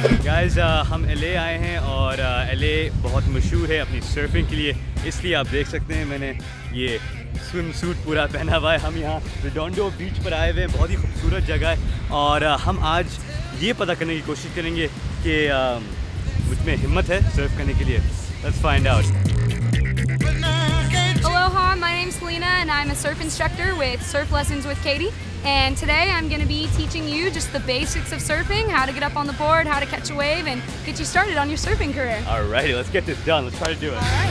Guys हम LA आए हैं और LA बहुत मशहूर है अपनी सर्फिंग के लिए, इसलिए आप देख सकते हैं मैंने ये स्विम सूट पूरा पहना हुआ है। हम यहाँ रेडोंडो बीच पर आए हुए हैं, बहुत ही खूबसूरत जगह है और हम आज ये पता करने की कोशिश करेंगे कि मुझ में हिम्मत है सर्फ करने के लिए। Let's find out. Aloha, my name's Selena and I'm a surf instructor with Surf Lessons with Katie. And today I'm going to be teaching you just the basics of surfing, how to get up on the board, how to catch a wave, and get you started on your surfing career. Alrighty, let's get this done. Let's try to do it. Alright.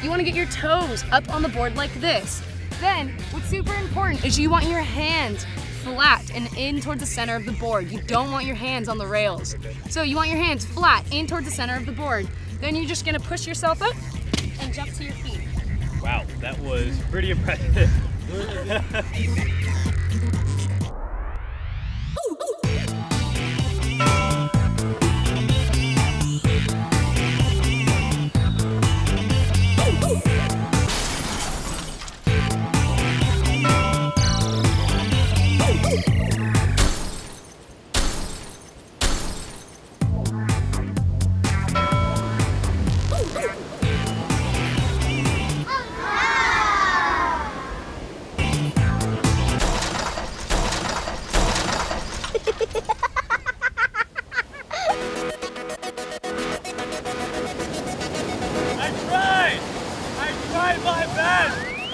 You want to get your toes up on the board like this. Then, what's super important is you want your hands flat and in towards the center of the board. You don't want your hands on the rails. So you want your hands flat in towards the center of the board. Then you're just going to push yourself up and jump to your feet. Wow, that was pretty impressive.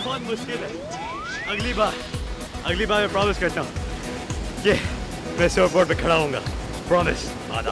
बहुत मुश्किल है। अगली बार मैं promise करता हूँ कि मैं surfboard पे खड़ा होऊंगा। प्रॉमिस। आधा